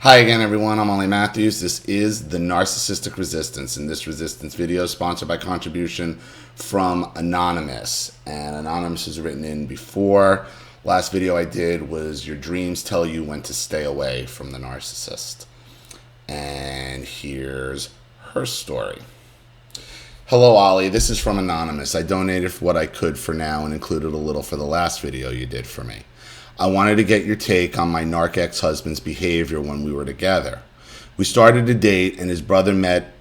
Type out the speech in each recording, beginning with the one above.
Hi again, everyone. I'm Ollie Matthews. This is the Narcissistic Resistance, and this resistance video is sponsored by contribution from Anonymous. And Anonymous has written in before. Last video I did was your dreams tell you when to stay away from the narcissist. And here's her story. Hello, Ollie. This is from Anonymous. I donated for what I could for now and included a little for the last video you did for me. I wanted to get your take on my narc ex-husband's behavior when we were together. We started to date, and his brother met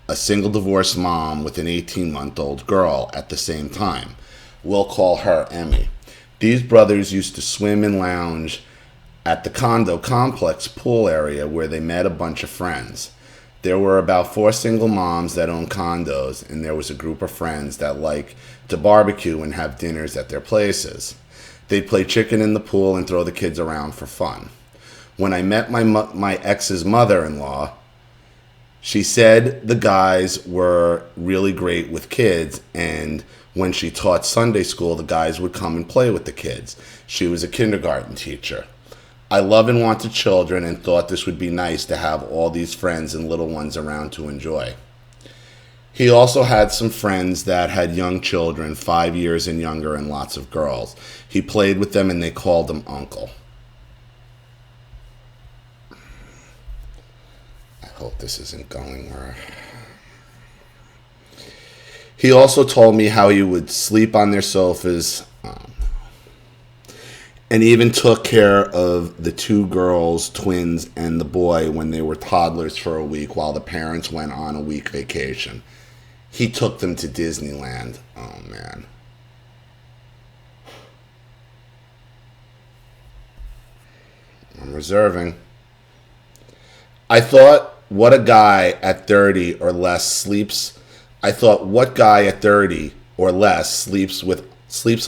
a single divorced mom with an 18-month-old girl at the same time. We'll call her Emmy. These brothers used to swim and lounge at the condo complex pool area where they met a bunch of friends. There were about 4 single moms that owned condos, and there was a group of friends that liked to barbecue and have dinners at their places. They'd play chicken in the pool and throw the kids around for fun. When I met my ex's mother-in-law, she said the guys were really great with kids, and when she taught Sunday school, the guys would come and play with the kids. She was a kindergarten teacher. I love and wanted children and thought this would be nice to have all these friends and little ones around to enjoy. He also had some friends that had young children, 5 years and younger, and lots of girls. He played with them and they called him Uncle. I hope this isn't going where... He also told me how he would sleep on their sofas, and even took care of the 2 girls, twins, and the boy when they were toddlers for a week while the parents went on a week vacation. He took them to Disneyland. Oh, man. I'm reserving. I thought, what guy at 30 or less sleeps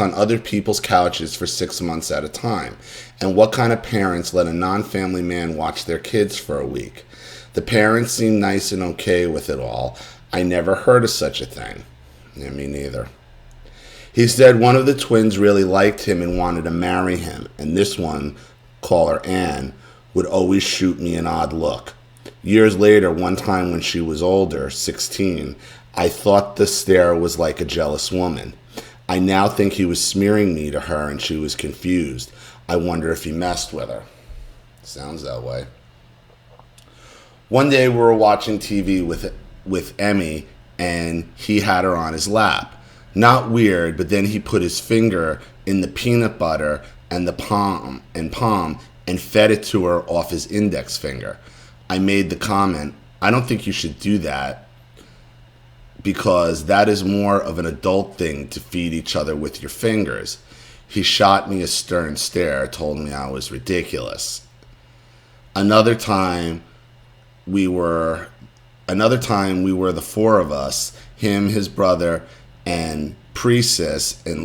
on other people's couches for 6 months at a time? And what kind of parents let a non-family man watch their kids for a week? The parents seemed nice and okay with it all. I never heard of such a thing. Yeah, me neither. He said one of the twins really liked him and wanted to marry him, and this one, call her Anne, would always shoot me an odd look. Years later, one time when she was older, 16, I thought the stare was like a jealous woman. I now think he was smearing me to her and she was confused. I wonder if he messed with her. Sounds that way. One day we were watching TV with Emmy, and he had her on his lap. Not weird, but then he put his finger in the peanut butter and the palm and fed it to her off his index finger. I made the comment, I don't think you should do that because that is more of an adult thing to feed each other with your fingers. He shot me a stern stare, told me I was ridiculous. Another time we were the 4 of us, him, his brother, and pre-sis-in-law,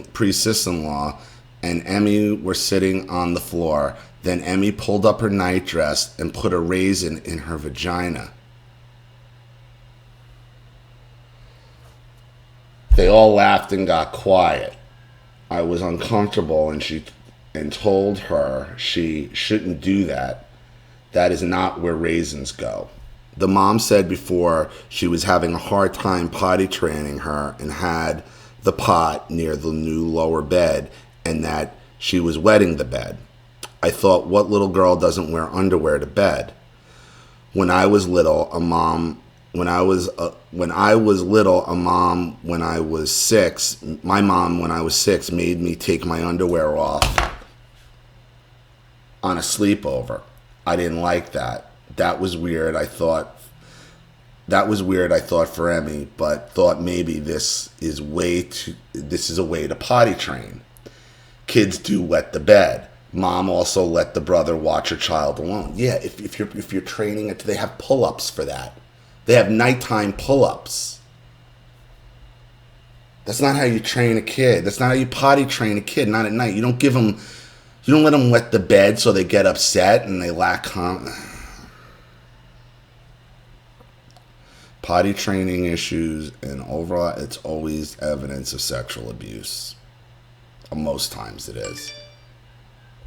and Emmy were sitting on the floor. Then Emmy pulled up her nightdress and put a raisin in her vagina. They all laughed and got quiet. I was uncomfortable and told her she shouldn't do that. That is not where raisins go. The mom said before she was having a hard time potty training her and had the pot near the new lower bed and that she was wetting the bed. I thought, what little girl doesn't wear underwear to bed? When I was little, a mom when I was 6, my mom when I was 6 made me take my underwear off on a sleepover. I didn't like that. That was weird. I thought for Emmy, but thought maybe this is a way to potty train. Kids do wet the bed. Mom also let the brother watch her child alone. Yeah, if you're training it, they have pull-ups for that. They have nighttime pull-ups. That's not how you train a kid. That's not how you potty train a kid. Not at night. You don't let them wet the bed so they get upset and they lack potty training issues, and overall, it's always evidence of sexual abuse. Most times it is.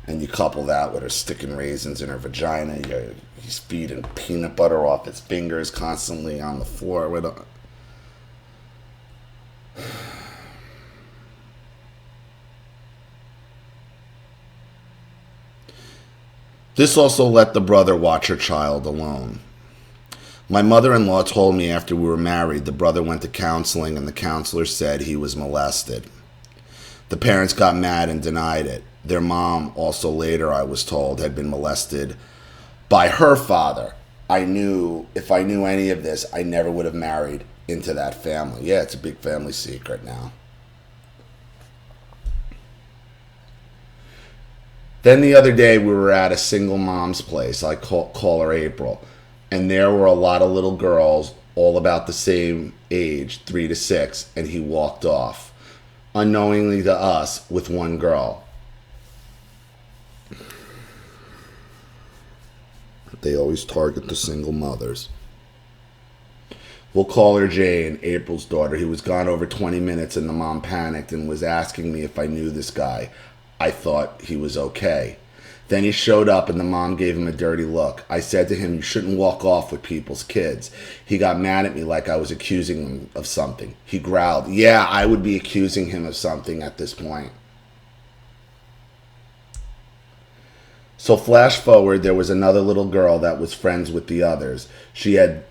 And you couple that with her sticking raisins in her vagina. He's feeding peanut butter off his fingers constantly on the floor. This also let the brother watch her child alone. My mother-in-law told me after we were married, the brother went to counseling and the counselor said he was molested. The parents got mad and denied it. Their mom, also later I was told, had been molested by her father. If I knew any of this, I never would have married into that family. Yeah, it's a big family secret now. Then the other day we were at a single mom's place. I call her April. And there were a lot of little girls, all about the same age, 3 to 6, and he walked off, unknowingly to us, with one girl. They always target the single mothers. We'll call her Jane, April's daughter. He was gone over 20 minutes and the mom panicked and was asking me if I knew this guy. I thought he was okay. Then he showed up and the mom gave him a dirty look. I said to him, you shouldn't walk off with people's kids. He got mad at me like I was accusing him of something. He growled, yeah, I would be accusing him of something at this point. So flash forward, there was another little girl that was friends with the others. She had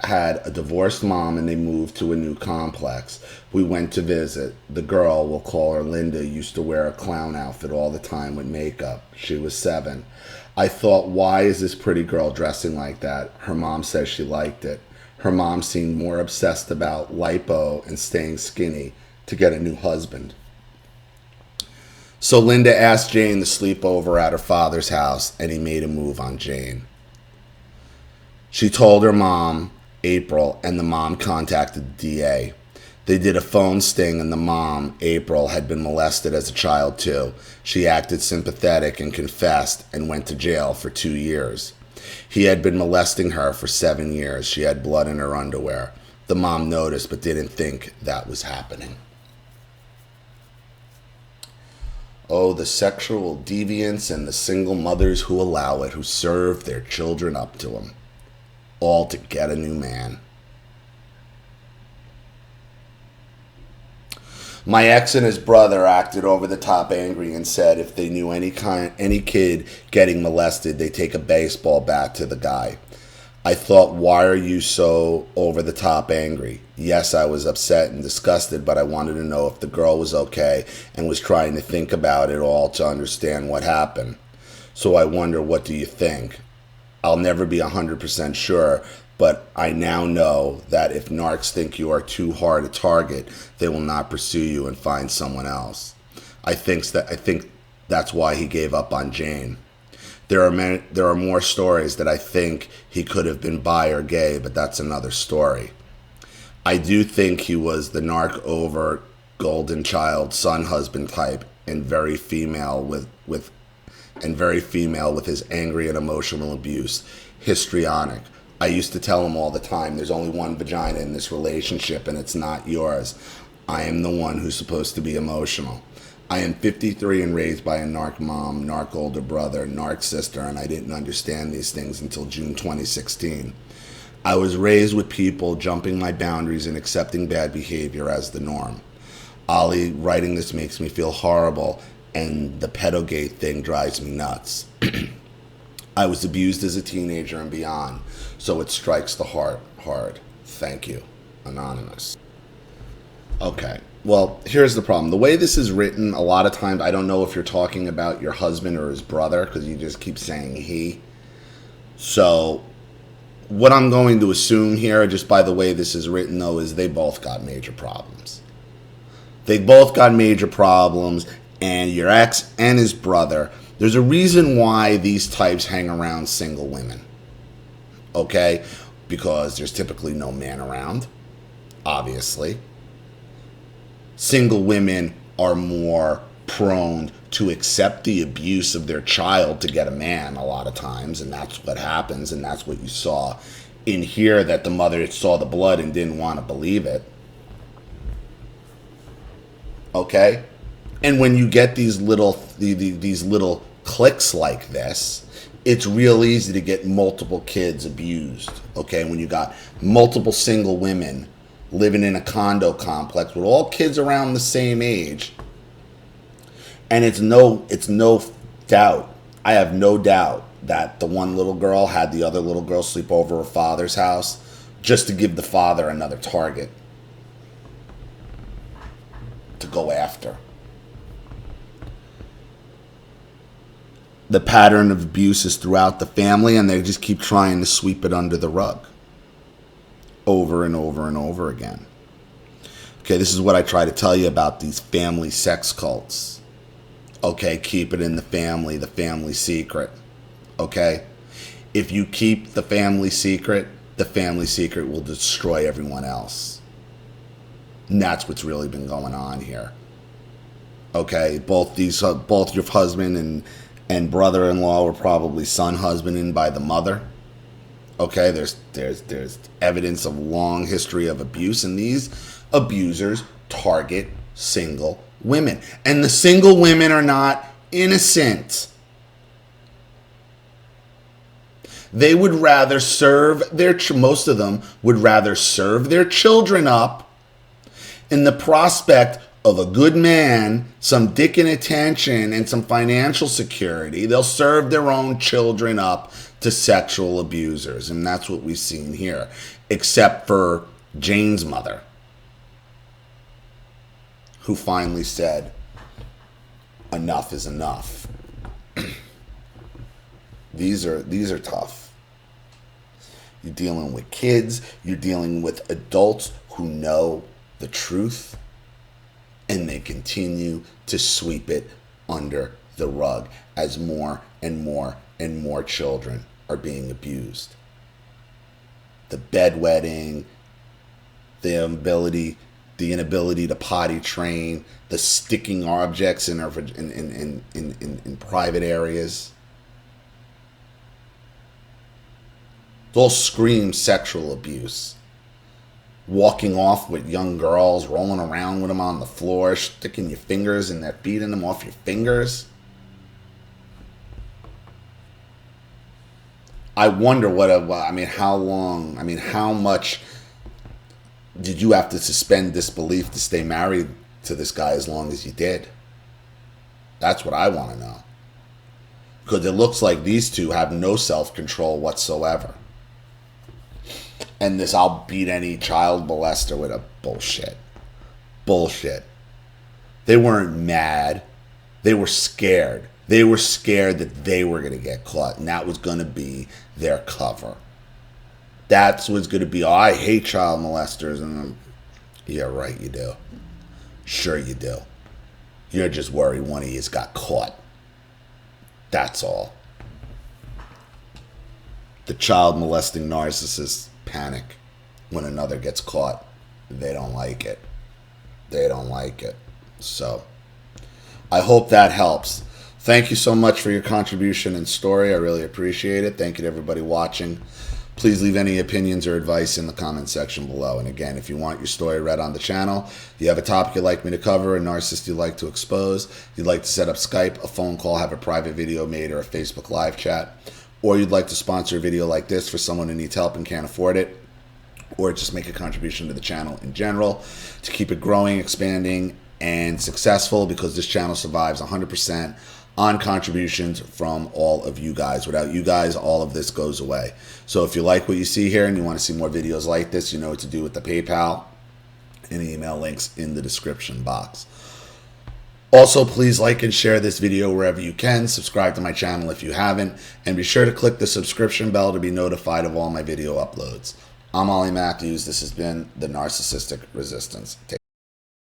a divorced mom and they moved to a new complex. We went to visit. The girl, we'll call her Linda, used to wear a clown outfit all the time with makeup. She was 7. I thought, why is this pretty girl dressing like that? Her mom says she liked it. Her mom seemed more obsessed about lipo and staying skinny to get a new husband. So Linda asked Jane to sleep over at her father's house and he made a move on Jane. She told her mom, April, and the mom contacted the DA. They did a phone sting and the mom, April, had been molested as a child too. She acted sympathetic and confessed and went to jail for 2 years. He had been molesting her for 7 years. She had blood in her underwear. The mom noticed but didn't think that was happening. Oh, the sexual deviants and the single mothers who allow it, who serve their children up to them, all to get a new man. My ex and his brother acted over the top angry and said if they knew any kid getting molested, they take a baseball bat to the guy. I thought, why are you so over the top angry? Yes, I was upset and disgusted, but I wanted to know if the girl was okay and was trying to think about it all to understand what happened. So I wonder, what do you think? I'll never be 100% sure, but I now know that if narcs think you are too hard a target, they will not pursue you and find someone else. I think that's why he gave up on Jane. There are more stories that I think he could have been bi or gay, but that's another story. I do think he was the narc over golden child son husband type and very female with his angry and emotional abuse. Histrionic. I used to tell him all the time, there's only one vagina in this relationship and it's not yours. I am the one who's supposed to be emotional. I am 53 and raised by a narc mom, narc older brother, narc sister, and I didn't understand these things until June 2016. I was raised with people jumping my boundaries and accepting bad behavior as the norm. Ollie, writing this makes me feel horrible, and the pedogate thing drives me nuts. I was abused as a teenager and beyond, so it strikes the heart hard. Thank you, Anonymous. Okay. Well, here's the problem. The way this is written, a lot of times, I don't know if you're talking about your husband or his brother, because you just keep saying he. So, what I'm going to assume here, just by the way this is written, though, is they both got major problems. They both got major problems, and your ex and his brother, there's a reason why these types hang around single women. Okay? Because there's typically no man around, obviously. Single women are more prone to accept the abuse of their child to get a man a lot of times, and that's what happens, and that's what you saw in here, that the mother saw the blood and didn't want to believe it. Okay? And when you get these little cliques like this, it's real easy to get multiple kids abused. Okay, when you got multiple single women living in a condo complex with all kids around the same age, and it's no doubt, I have no doubt that the one little girl had the other little girl sleep over her father's house just to give the father another target to go after. The pattern of abuse is throughout the family, and they just keep trying to sweep it under the rug over and over and over again. Okay, this is what I try to tell you about these family sex cults. Okay, keep it in the family secret. Okay? If you keep the family secret will destroy everyone else. And that's what's really been going on here. Okay, both your husband and brother-in-law were probably son-husbanding by the mother. Okay, there's evidence of long history of abuse, and these abusers target single women. And the single women are not innocent. They would rather most of them would rather serve their children up in the prospect of a good man, some dick and attention, and some financial security. They'll serve their own children up to sexual abusers. And that's what we've seen here, except for Jane's mother, who finally said, enough is enough. These are tough. You're dealing with kids. You're dealing with adults who know the truth, and they continue to sweep it under the rug as more and more and more children are being abused. The bedwetting, the inability to potty train, the sticking objects in private areas. It all screams sexual abuse. Walking off with young girls, rolling around with them on the floor, sticking your fingers in their feet and them off your fingers. I wonder how much did you have to suspend disbelief to stay married to this guy as long as you did? That's what I want to know. Because it looks like these two have no self-control whatsoever. And this I'll beat any child molester with a bullshit. Bullshit. They weren't mad. They were scared. They were scared that they were going to get caught. And that was going to be their cover. That's what's going to be, oh, I hate child molesters. And yeah, right, you do. Sure you do. You're just worried one of you's got caught. That's all. The child molesting narcissists panic when another gets caught. They don't like it. They don't like it. So, I hope that helps. Thank you so much for your contribution and story. I really appreciate it. Thank you to everybody watching. Please leave any opinions or advice in the comment section below. And again, if you want your story read on the channel, you have a topic you'd like me to cover, a narcissist you'd like to expose, you'd like to set up Skype, a phone call, have a private video made, or a Facebook live chat, or you'd like to sponsor a video like this for someone who needs help and can't afford it, or just make a contribution to the channel in general to keep it growing, expanding, and successful, because this channel survives 100% on contributions from all of you guys. Without you guys, all of this goes away. So if you like what you see here and you want to see more videos like this, you know what to do with the PayPal and email links in the description box. Also, please like and share this video wherever you can. Subscribe to my channel if you haven't, and be sure to click the subscription bell to be notified of all my video uploads. I'm Ollie Matthews. This has been the Narcissistic Resistance.